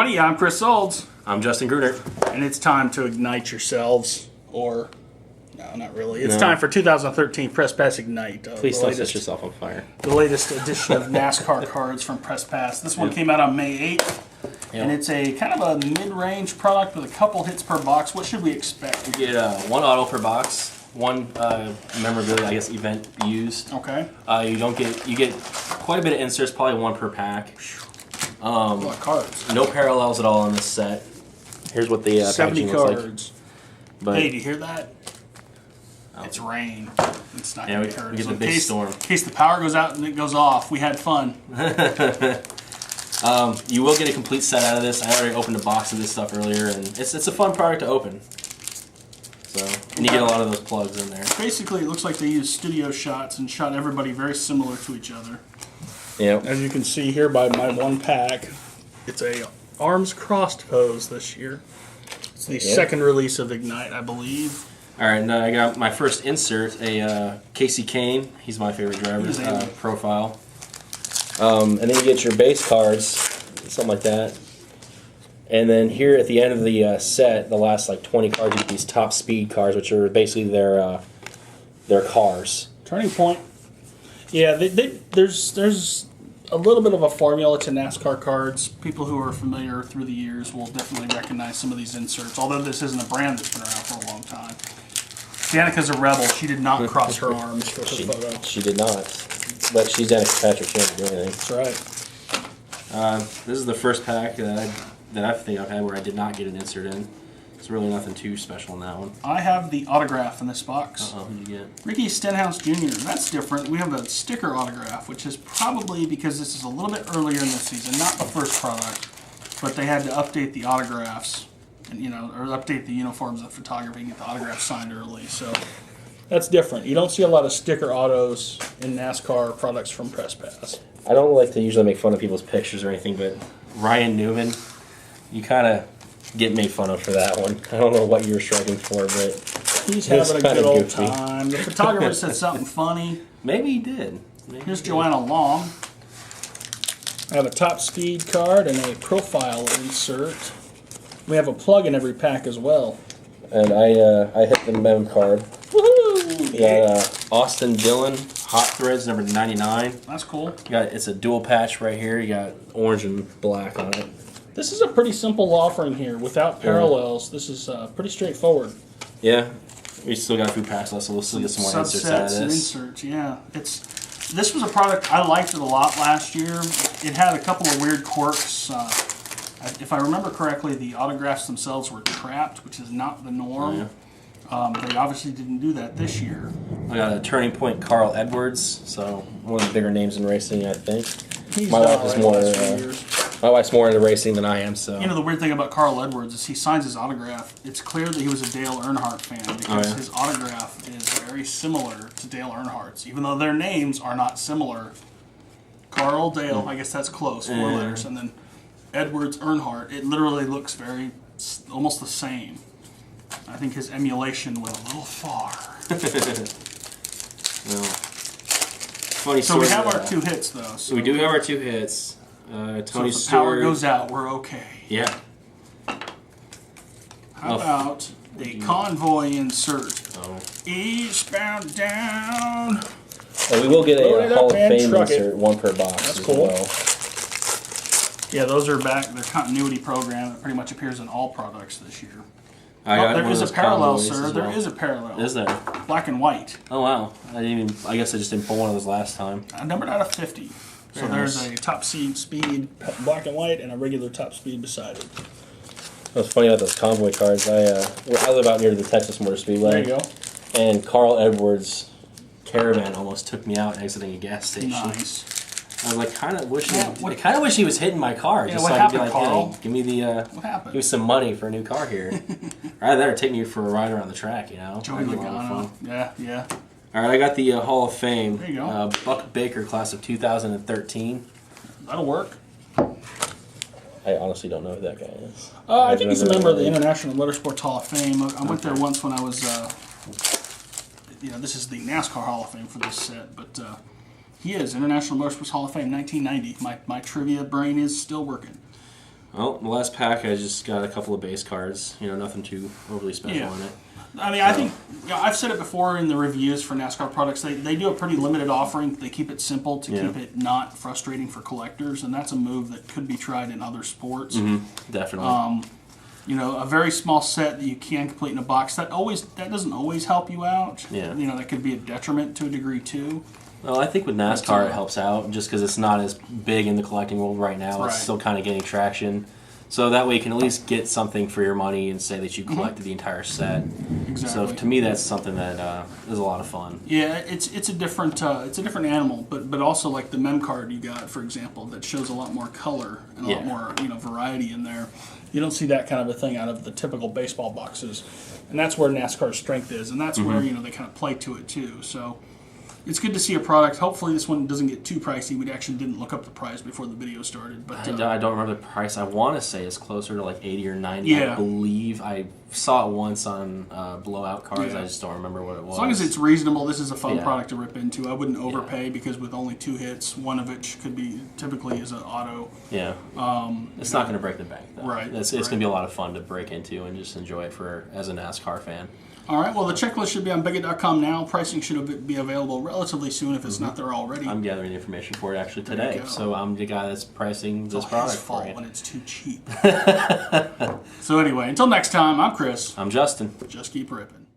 everybody, I'm Chris Olds. I'm Justin Grunert. And it's time to ignite yourselves, or, no, not really. It's time for 2013 Press Pass Ignite. Please don't set yourself on fire. The latest edition of NASCAR cards from Press Pass. This one came out on May 8th, and it's a kind of a mid-range product with a couple hits per box. What should we expect? You get one auto per box, one memorabilia, I guess, event used. Okay. You get quite a bit of inserts, probably one per pack. A lot of cards. No parallels at all on this set. Here's what the 70 packaging cards. looks like. But, hey, do you hear that? It's rain. It's not yeah, going to be heard. we get So the big storm. In case the power goes out and it goes off, we had fun. You will get a complete set out of this. I already opened a box of this stuff earlier, and it's a fun product to open. So, and you get a lot of those plugs in there. Basically, it looks like they used studio shots and shot everybody very similar to each other. Yeah. As you can see here by my one pack, it's a arms crossed pose this year. It's the second release of Ignite, I believe. All right, now I got my first insert, a Casey Kane. He's my favorite driver. Profile. And then you get your base cards, something like that. And then here at the end of the set, the last like 20 cards, you get these top speed cards, which are basically their cars. Turning Point. Yeah, there's a little bit of a formula to NASCAR cards. People who are familiar through the years will definitely recognize some of these inserts, although this isn't a brand that's been around for a long time. Danica's a rebel. She did not cross her arms for her photo. She did not. But she's Danica Patrick. She didn't do anything. That's right. This is the first pack that I think I've had where I did not get an insert in. It's really nothing too special in that one. I have the autograph in this box. Who'd you get? Ricky Stenhouse Jr. That's different. We have a sticker autograph, which is probably because this is a little bit earlier in the season, not the first product, but they had to update the autographs, and or update the uniforms of photography and get the autographs signed early. So that's different. You don't see a lot of sticker autos in NASCAR products from Press Pass. I don't like to usually make fun of people's pictures or anything, but Ryan Newman, you kind of get made fun of for that one. I don't know what you were striking for, but he's having a good old time. The photographer said something funny. Maybe he did. Here's Joanna Long. I have a top speed card and a profile insert. We have a plug in every pack as well. And I hit the mem card. Woohoo! You got Austin Dillon, Hot Threads, number 99. That's cool. It's a dual patch right here. You got orange and black on it. This is a pretty simple offering here, without parallels. This is pretty straightforward. Yeah, we still got a few packs left, so we'll still get some more inserts out of this. And inserts, yeah. This was a product, I liked it a lot last year. It had a couple of weird quirks. If I remember correctly, the autographs themselves were trapped, which is not the norm. Oh, yeah. They obviously didn't do that this year. I got a Turning Point Carl Edwards, so one of the bigger names in racing, I think. My wife's more into racing than I am, so. The weird thing about Carl Edwards is he signs his autograph. It's clear that he was a Dale Earnhardt fan because his autograph is very similar to Dale Earnhardt's, even though their names are not similar. Carl, Dale, I guess that's close, 4 letters, and then Edwards, Earnhardt. It literally looks almost the same. I think his emulation went a little far. Funny so we have our 2 hits, though. So we do have our 2 hits. Tony so if the power goes out, we're okay. Yeah. How about a convoy insert? Eastbound down. And we will get a Hall of Fame insert, 1 per box. That's cool. Well. Yeah, those are back. Their continuity program that pretty much appears in all products this year. There is a parallel, sir. There is a parallel. Is there? Black and white. Oh wow! I guess I just didn't pull one of those last time. Numbered out of 50. So there's a top speed black and white and a regular top speed beside it. What's funny about those convoy cards? I live out near the Texas Motor Speedway. There you go. And Carl Edwards' Caravan almost took me out exiting a gas station. Nice. I was like, kind of wish he was hitting my car, just what so I could be like, Carl? hey, give me what happened? Give me some money for a new car here. Rather that or take me for a ride around the track, Joey Logano. Yeah. All right, I got the Hall of Fame. There you go. Buck Baker, class of 2013. That'll work. I honestly don't know who that guy is. I think he's a member of the International Motorsports Hall of Fame. I went there once when I was, this is the NASCAR Hall of Fame for this set, but he is International Motorsports Hall of Fame, 1990. My trivia brain is still working. Well, the last pack, I just got a couple of base cards. Nothing too overly special in it. I mean, I think I've said it before in the reviews for NASCAR products. They do a pretty limited offering. They keep it simple to keep it not frustrating for collectors, and that's a move that could be tried in other sports. Definitely. A very small set that you can complete in a box that doesn't always help you out. Yeah. That could be a detriment to a degree too. Well, I think with NASCAR it helps out just because it's not as big in the collecting world right now. Right. It's still kind of getting traction. So that way you can at least get something for your money and say that you collected the entire set. Exactly. So to me, that's something that is a lot of fun. Yeah, it's a different animal, but also like the mem card you got, for example, that shows a lot more color and a lot more variety in there. You don't see that kind of a thing out of the typical baseball boxes, and that's where NASCAR's strength is, and that's where they kind of play to it too. So it's good to see a product. Hopefully this one doesn't get too pricey. We actually didn't look up the price before the video started. But I don't remember the price. I want to say it's closer to like 80 or 90. Yeah. I believe I saw it once on blowout cards. Yeah. I just don't remember what it was. As long as it's reasonable, this is a fun product to rip into. I wouldn't overpay because with only 2 hits, one of which typically is an auto. Yeah. It's not going to break the bank, though. Right. It's going to be a lot of fun to break into and just enjoy it as a NASCAR fan. All right, well, the checklist should be on Beckett.com now. Pricing should be available relatively soon if it's not there already. I'm gathering the information for it actually today, so I'm the guy that's pricing this product. It's fault when it's too cheap. So anyway, until next time, I'm Chris. I'm Justin. Just keep ripping.